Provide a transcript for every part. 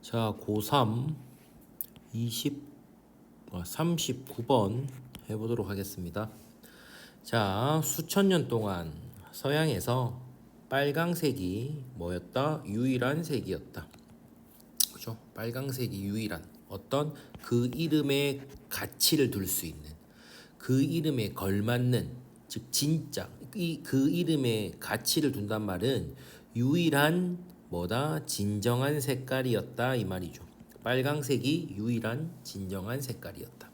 자, 고3 39번 해보도록 하겠습니다. 자, 수천 년 동안 서양에서 빨강색이 뭐였다? 유일한 색이었다. 그죠? 빨강색이 유일한 어떤 그 이름의 가치를 둘 수 있는 그 이름에 걸맞는 즉 진짜 그 이름의 가치를 둔단 말은 유일한 뭐다? 진정한 색깔이었다 이 말이죠. 빨강색이 유일한 진정한 색깔이었다.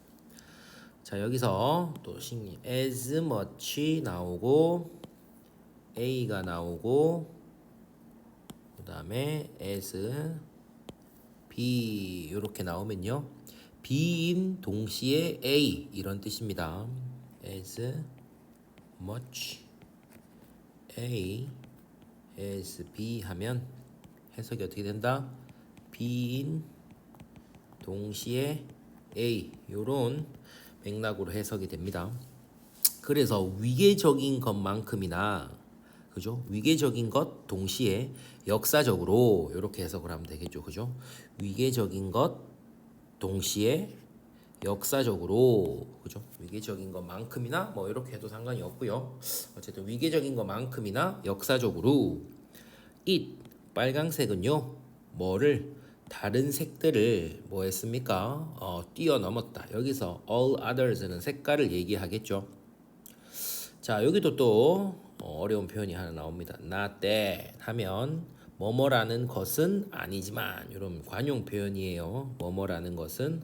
자, 여기서 또 신기 as much 나오고 a가 나오고 그 다음에 as b 이렇게 나오면요, b인 동시에 a 이런 뜻입니다. as much a as b 하면 해석이 어떻게 된다? b인 동시에 a 요런 맥락으로 해석이 됩니다. 그래서 위계적인 것만큼이나 그죠? 위계적인 것 동시에 역사적으로 이렇게 해석을 하면 되겠죠. 그죠? 위계적인 것 동시에 역사적으로 그죠? 위계적인 것만큼이나 뭐 이렇게 해도 상관이 없고요. 어쨌든 위계적인 것만큼이나 역사적으로 it 빨강색은요 뭐를 다른 색들을 뭐 했습니까? 뛰어넘었다. 여기서 all others는 색깔을 얘기하겠죠. 자, 여기도 또 어려운 표현이 하나 나옵니다. not that 하면 뭐뭐라는 것은 아니지만 이런 관용 표현이에요. 뭐뭐라는 것은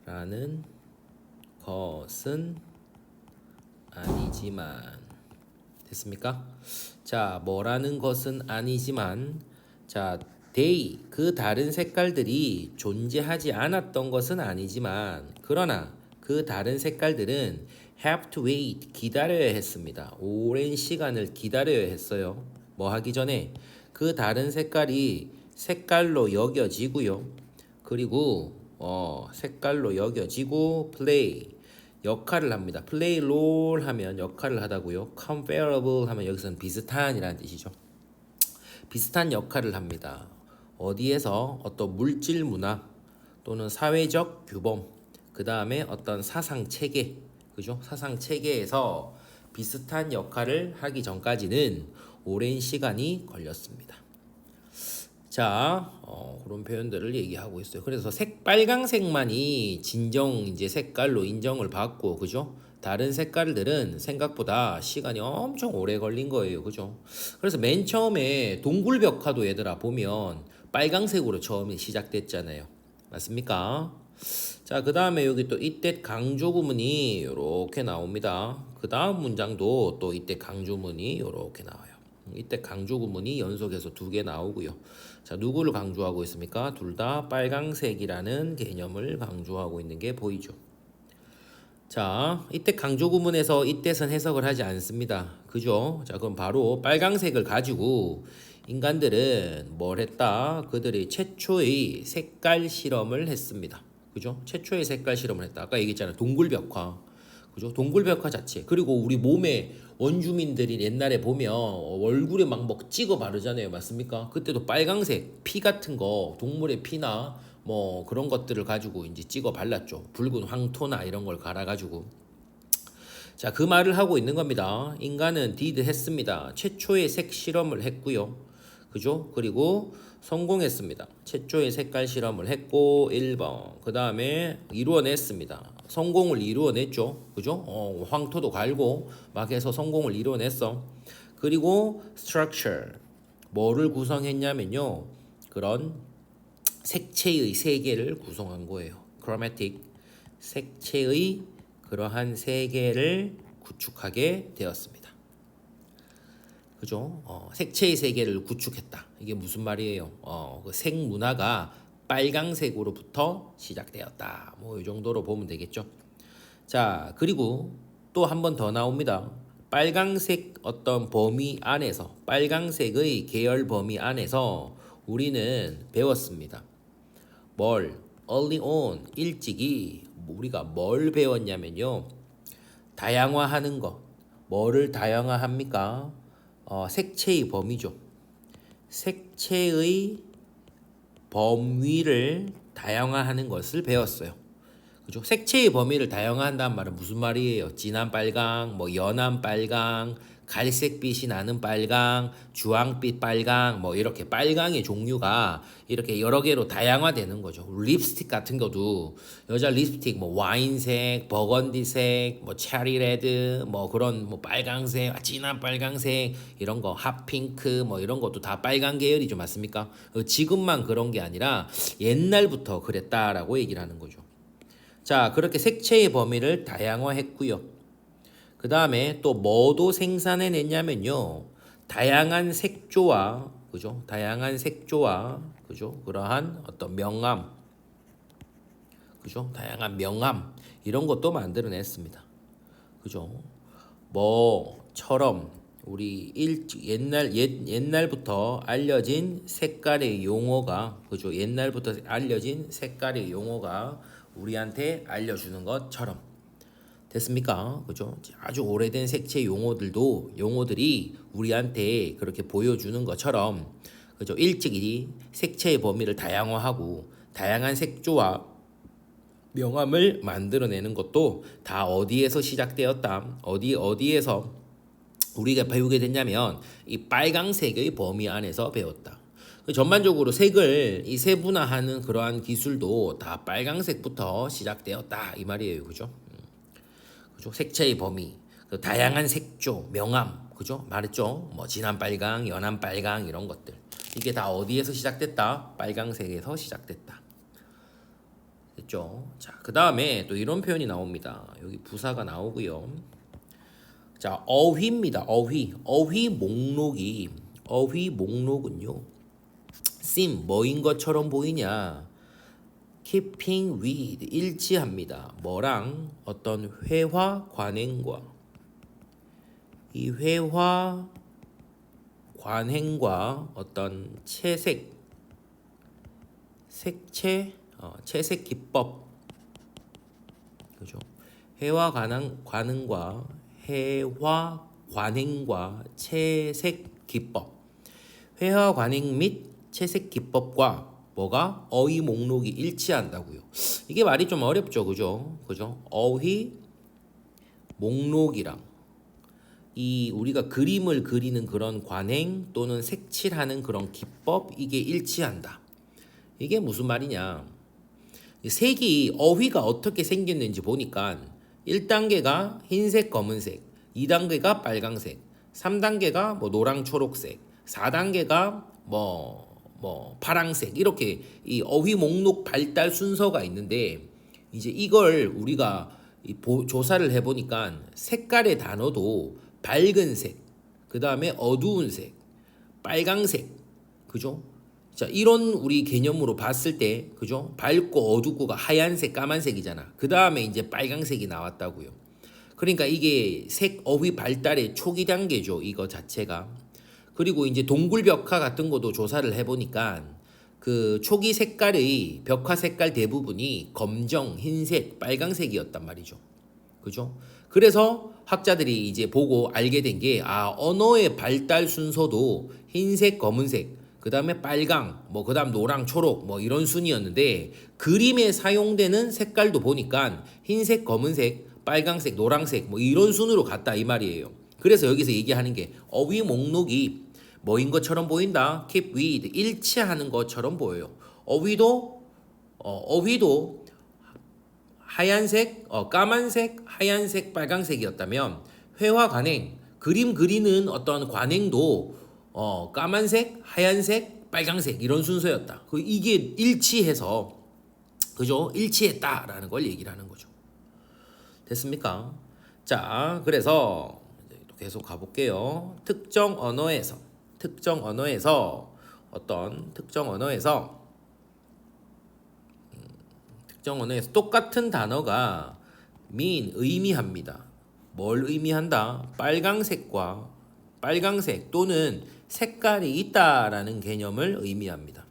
뭐뭐라는 것은 아니지만 됐습니까? 자, 뭐라는 것은 아니지만 자, they 그 다른 색깔들이 존재하지 않았던 것은 아니지만 그러나 그 다른 색깔들은 have to wait 기다려야 했습니다. 오랜 시간을 기다려야 했어요. 뭐 하기 전에 그 다른 색깔이 색깔로 여겨지고요. 그리고 색깔로 여겨지고 play 역할을 합니다. play role 하면 역할을 하다고요. comparable 하면 여기서는 비슷한이라는 뜻이죠. 비슷한 역할을 합니다. 어디에서 어떤 물질 문화 또는 사회적 규범, 그 다음에 어떤 사상 체계, 그죠? 사상 체계에서 비슷한 역할을 하기 전까지는 오랜 시간이 걸렸습니다. 자, 그런 표현들을 얘기하고 있어요. 그래서 빨강색만이 진정 이제 색깔로 인정을 받고, 그죠? 다른 색깔들은 생각보다 시간이 엄청 오래 걸린 거예요, 그죠? 그래서 맨 처음에 동굴벽화도 얘들아 보면 빨강색으로 처음에 시작됐잖아요. 맞습니까? 자, 그 다음에 여기 또 이때 강조 구문이 이렇게 나옵니다. 그 다음 문장도 또 이때 강조문이 이렇게 나와요. 이때 강조 구문이 연속해서 2개 나오고요. 자, 누구를 강조하고 있습니까? 둘 다 빨강색이라는 개념을 강조하고 있는 게 보이죠. 자, 이때 강조 구문에서 이때선 해석을 하지 않습니다. 그죠? 자, 그럼 바로 빨강색을 가지고 인간들은 뭘 했다? 그들이 최초의 색깔 실험을 했습니다. 그죠? 최초의 색깔 실험을 했다. 아까 얘기했잖아요. 동굴벽화. 그죠? 동굴벽화 자체. 그리고 우리 몸에 원주민들이 옛날에 보면 얼굴에 막 찍어 바르잖아요. 맞습니까? 그때도 빨강색 피 같은 거, 동물의 피나 뭐 그런 것들을 가지고 이제 찍어 발랐죠. 붉은 황토나 이런 걸 갈아가지고. 자, 그 말을 하고 있는 겁니다. 인간은 did 했습니다. 최초의 색 실험을 했고요. 그죠? 그리고 성공했습니다. 최초의 색깔 실험을 했고 1번. 그 다음에 이루어냈습니다. 성공을 이루어냈죠. 그죠? 황토도 갈고 막 해서 성공을 이루어냈어. 그리고 structure. 뭐를 구성했냐면요. 그런 색채의 세계를 구성한 거예요. chromatic. 색채의 그러한 세계를 구축하게 되었습니다. 그죠? 색채의 세계를 구축했다. 이게 무슨 말이에요? 그 색 문화가 빨강색으로부터 시작되었다. 뭐 이 정도로 보면 되겠죠. 자, 그리고 또 한 번 더 나옵니다. 빨강색 어떤 범위 안에서, 빨강색의 계열 범위 안에서 우리는 배웠습니다. 뭘? early on, 일찍이 우리가 뭘 배웠냐면요. 다양화하는 것. 뭐를 다양화합니까? 색채의 범위죠. 색채의 범위를 다양화하는 것을 배웠어요. 그죠? 색채의 범위를 다양화한다는 말은 무슨 말이에요? 진한 빨강, 뭐 연한 빨강, 갈색빛이 나는 빨강, 주황빛 빨강, 뭐 이렇게 빨강의 종류가 이렇게 여러 개로 다양화되는 거죠. 립스틱 같은 것도 여자 립스틱 뭐 와인색, 버건디색, 뭐 체리 레드, 뭐 그런 뭐 빨강색, 진한 빨강색 이런 거 핫핑크 뭐 이런 것도 다 빨강 계열이죠, 맞습니까? 지금만 그런 게 아니라 옛날부터 그랬다라고 얘기를 하는 거죠. 자, 그렇게 색채의 범위를 다양화했고요. 그 다음에 또 뭐도 생산해냈냐면요. 다양한 색조와, 그죠? 다양한 색조와, 그죠? 그러한 어떤 명암, 그죠? 다양한 명암, 이런 것도 만들어냈습니다. 그죠? 뭐처럼 우리 옛날부터 알려진 색깔의 용어가, 그죠? 옛날부터 알려진 색깔의 용어가 우리한테 알려주는 것처럼 됐습니까? 그죠? 아주 오래된 색채 용어들이 우리한테 그렇게 보여주는 것처럼 그죠? 일찍이 색채의 범위를 다양화하고 다양한 색조와 명암을 만들어내는 것도 다 어디에서 시작되었다. 어디에서 우리가 배우게 됐냐면 이 빨강색의 범위 안에서 배웠다. 전반적으로 색을 이 세분화하는 그러한 기술도 다 빨강색부터 시작되었다 이 말이에요. 그죠? 그죠? 색채의 범위, 다양한 색조, 명암, 그죠? 말했죠? 뭐 진한 빨강, 연한 빨강 이런 것들. 이게 다 어디에서 시작됐다? 빨강색에서 시작됐다. 됐죠? 자, 그 다음에 또 이런 표현이 나옵니다. 여기 부사가 나오고요. 자, 어휘입니다. 어휘 목록은요. seem 뭐인 것처럼 보이냐? keeping with 일치합니다. 뭐랑 어떤 회화 관행과 이 회화 관행과 어떤 채색 기법 그죠? 회화 관행과 채색 기법 회화 관행 및 채색 기법과 뭐가 어휘 목록이 일치한다고요. 이게 말이 좀 어렵죠, 그죠? 어휘 목록이랑 이 우리가 그림을 그리는 그런 관행 또는 색칠하는 그런 기법 이게 일치한다. 이게 무슨 말이냐? 색이 어휘가 어떻게 생겼는지 보니까 1단계가 흰색, 검은색, 2단계가 빨강색, 3단계가 뭐 노랑, 초록색, 4단계가 뭐 파랑색 이렇게 이 어휘 목록 발달 순서가 있는데 이제 이걸 우리가 조사를 해보니까 색깔의 단어도 밝은 색, 그 다음에 어두운 색, 빨강색, 그죠? 자, 이런 우리 개념으로 봤을 때, 그죠? 밝고 어둡고가 하얀색, 까만색이잖아. 그 다음에 이제 빨강색이 나왔다고요. 그러니까 이게 색 어휘 발달의 초기 단계죠, 이거 자체가. 그리고 이제 동굴 벽화 같은 것도 조사를 해보니까 그 초기 색깔의 벽화 색깔 대부분이 검정, 흰색, 빨강색이었단 말이죠. 그죠? 그래서 학자들이 이제 보고 알게 된 게 언어의 발달 순서도 흰색, 검은색, 그 다음에 빨강, 그 다음 노랑, 초록, 이런 순이었는데 그림에 사용되는 색깔도 보니까 흰색, 검은색, 빨강색, 노랑색, 이런 순으로 갔다 이 말이에요. 그래서 여기서 얘기하는 게 어휘 목록이 뭐인 것처럼 보인다. keep with 일치하는 것처럼 보여요. 어휘도 하얀색, 까만색, 하얀색, 빨강색이었다면 회화 관행, 그림 그리는 어떤 관행도 까만색, 하얀색, 빨강색 이런 순서였다. 이게 일치해서 그죠? 일치했다라는 걸 얘기를 하는 거죠. 됐습니까? 자, 그래서 또 계속 가볼게요. 특정 언어에서 똑같은 단어가 의미합니다. 뭘 의미한다? 빨강색 또는 색깔이 있다라는 개념을 의미합니다.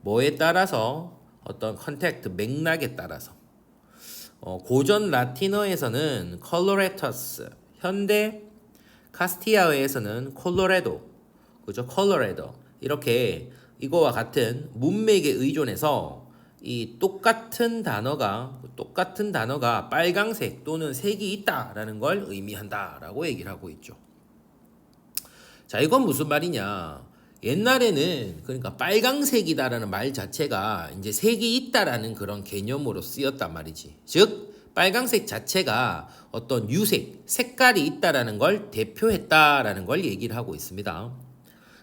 뭐에 따라서? 어떤 컨텍트, 맥락에 따라서. 고전 라틴어에서는 컬로레터스, 현대 카스티아어에서는 콜로레도, 그죠? 컬로레도 이렇게 이거와 같은 문맥에 의존해서 이 똑같은 단어가 빨강색 또는 색이 있다라는 걸 의미한다라고 얘기를 하고 있죠. 자, 이건 무슨 말이냐? 옛날에는 그러니까 빨강색이다라는 말 자체가 이제 색이 있다라는 그런 개념으로 쓰였단 말이지. 즉, 빨강색 자체가 어떤 유색, 색깔이 있다라는 걸 대표했다라는 걸 얘기를 하고 있습니다.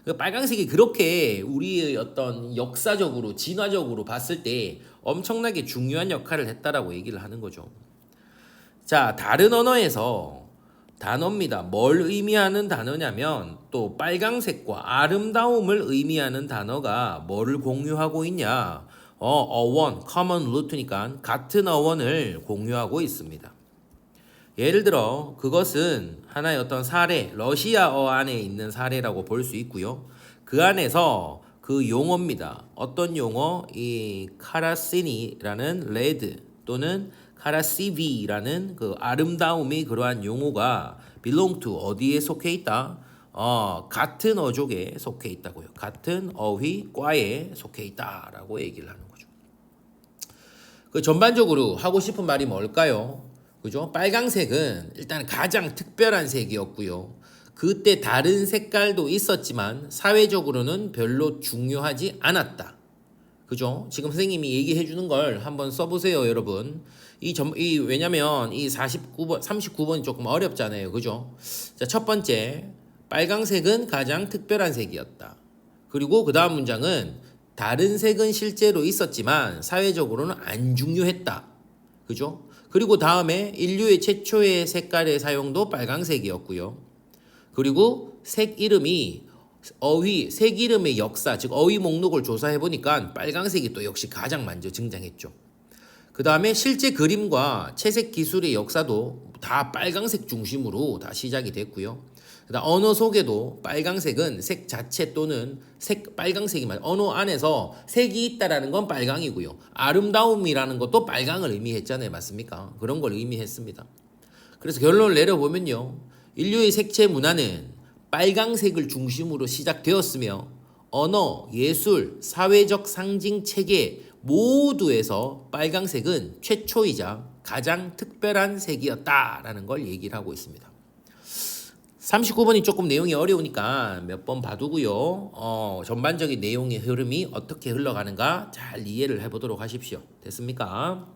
그 빨강색이 그렇게 우리의 어떤 역사적으로, 진화적으로 봤을 때 엄청나게 중요한 역할을 했다라고 얘기를 하는 거죠. 자, 다른 언어에서 단어입니다. 뭘 의미하는 단어냐면 또 빨강색과 아름다움을 의미하는 단어가 뭐를 공유하고 있냐? 어원, common root니까 같은 어원을 공유하고 있습니다. 예를 들어 그것은 하나의 어떤 사례, 러시아어 안에 있는 사례라고 볼 수 있고요. 그 안에서 그 용어입니다. 어떤 용어? 이 카라시니라는 레드 또는 카라시비라는 그 아름다움이 그러한 용어가 belong to 어디에 속해 있다? 같은 어족에 속해 있다고요. 같은 어휘과에 속해 있다라고 얘기를 하는 거죠. 그 전반적으로 하고 싶은 말이 뭘까요? 그죠? 빨강색은 일단 가장 특별한 색이었고요. 그때 다른 색깔도 있었지만 사회적으로는 별로 중요하지 않았다. 그죠? 지금 선생님이 얘기해 주는 걸 한번 써보세요, 여러분. 왜냐면 이 39번이 조금 어렵잖아요. 그죠? 자, 첫 번째. 빨강색은 가장 특별한 색이었다. 그리고 그 다음 문장은 다른 색은 실제로 있었지만 사회적으로는 안 중요했다. 그죠? 그리고 다음에 인류의 최초의 색깔의 사용도 빨강색이었고요. 그리고 색 이름이 색 이름의 역사, 즉 어휘 목록을 조사해 보니까 빨강색이 또 역시 가장 먼저 등장했죠. 그 다음에 실제 그림과 채색 기술의 역사도 다 빨강색 중심으로 다 시작이 됐고요. 그다음 언어 속에도 빨강색은 색 자체 또는 빨강색이만 언어 안에서 색이 있다라는 건 빨강이고요. 아름다움이라는 것도 빨강을 의미했잖아요. 맞습니까? 그런 걸 의미했습니다. 그래서 결론을 내려보면요. 인류의 색채 문화는 빨강색을 중심으로 시작되었으며 언어, 예술, 사회적 상징 체계 모두에서 빨강색은 최초이자 가장 특별한 색이었다라는 걸 얘기를 하고 있습니다. 39번이 조금 내용이 어려우니까 몇 번 봐두고요. 전반적인 내용의 흐름이 어떻게 흘러가는가 잘 이해를 해보도록 하십시오. 됐습니까?